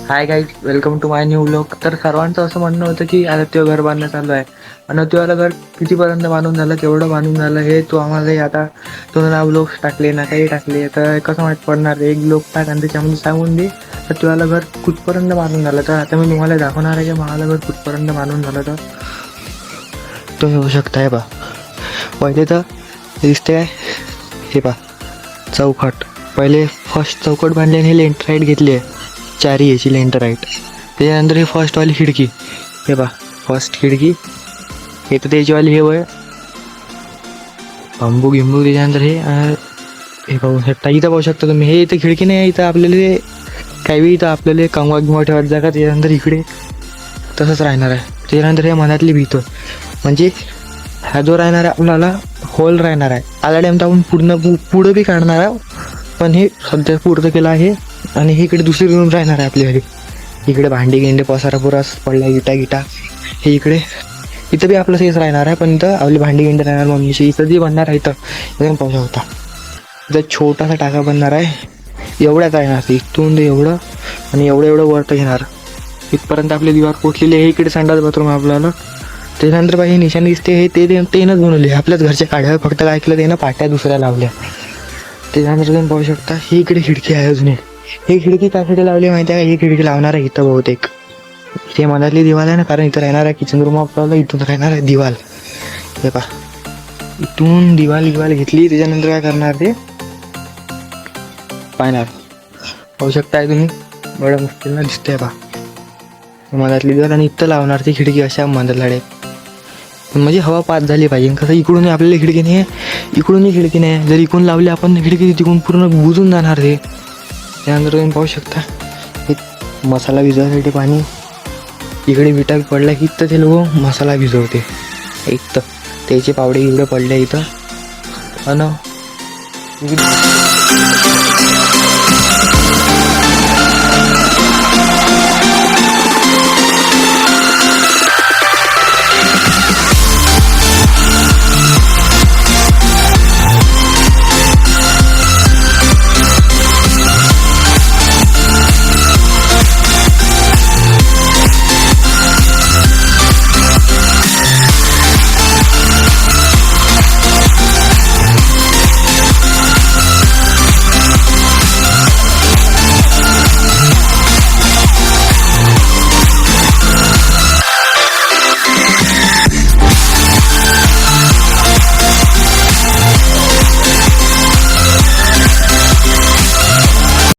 High guys, welcome to my new vlog. तर सर्वांचं असं म्हणणं होतं की आता ते घर बांधणं चालू आहे आणि तेव्हाला घर कितीपर्यंत बांधून झालं, केवढं बांधून झालं हे तो आम्हाला आता तो ना व्लॉग्स टाकले ना काही टाकले. तर कसं माहीत पडणार, एक व्लॉग टाक आणि त्याच्यामध्ये सांगून दे तर तेव्हाला घर कुठपर्यंत बांधून झालं. तर आता मी तुम्हाला दाखवणार आहे की मला घर कुठपर्यंत बांधून झालं. तर तुम्ही होऊ शकताय बा. पहिले तर दिसते काय हे पा चौकट. पहिले फर्स्ट चौकट बांधली आणि हे लेंट राईट घेतली आहे, चारी याची लेंट राईट. त्याच्यानंतर हे फर्स्टवाली खिडकी, हे पा फर्स्ट खिडकी हे तर त्याचीवाली हे वय बांबू गिंबू. त्याच्यानंतर हे पाहू शकता, इथं पाहू शकता तुम्ही. हे इथं खिडकी नाही, इथं आपल्याला काही इथं आपल्याला कंगवा गिंवा ठेवायचं जागा. त्याच्यानंतर इकडे तसंच राहणार आहे. त्याच्यानंतर हे मनातली भीतं म्हणजे हा जो राहणार आहे आपल्याला होल राहणार आहे. आला टाईम तर आपण पुढं बी काढणार आहे, पण हे सध्या पुढचं केलं आहे. आणि हे इकडे दुसरी रूम राहणार आहे आपल्याकडे. इकडे भांडी गिंडे पसारा पुरास पडला, गिटा हे इकडे. इथं बी आपलं हेच राहणार आहे, पण इथं आपली भांडी गिंडे राहणार मम्मीची. इथं जी बनणार आहे इथं एकदम पाहू शकता. इथं छोटासा टाका बनणार आहे, एवढ्याच राहणार. इथून एवढं आणि एवढं वरतं घेणार. इथपर्यंत आपली दिवार पोचलेली आहे. इकडे संडास बाथरूम आपल्याला. त्याच्यानंतर बाई निशाणी दिसते हे तेनंच बनवले. आपल्याच घरच्या काढ्या, फक्त काय केलं त्यानं पाट्या दुसऱ्या लावल्या. त्याच्यानंतर तुम्ही पाहू शकता ही इकडे खिडकी आहे अजून. ही खिडकी त्यासाठी लावली माहिती आहे का? ही खिडकी लावणार आहे इथं बहुतेक. हे मनातली दिवाल आहे ना, कारण इथं राहणार आहे किचन रूम आपल्याला. इथून राहणार आहे दिवाल. हे पा इथून दिवाल घेतली. त्याच्यानंतर काय करणार ते पाहणार. पाहू शकताय तुम्ही, बरं मुश्किल दिसतंय पा मनातली दिवाल. आणि इथं लावणार ती खिडकी अशा मधातलाडे, म्हणजे हवा पास झाली पाहिजे. कसं इकडून आपल्याला खिडकी नाही, इकडूनही खिडकी नाही. जर इकडून लावली आपण खिडकी तिकडून पूर्ण बुजून जाणार ते. त्यानंतर तुम्ही पाहू शकता हे मसाला भिजवण्यासाठी पाणी. इकडे विटा पडला की इथं ते लोक मसाला भिजवते. इथं त्याचे पावडे इकडे पडले इथं. आणि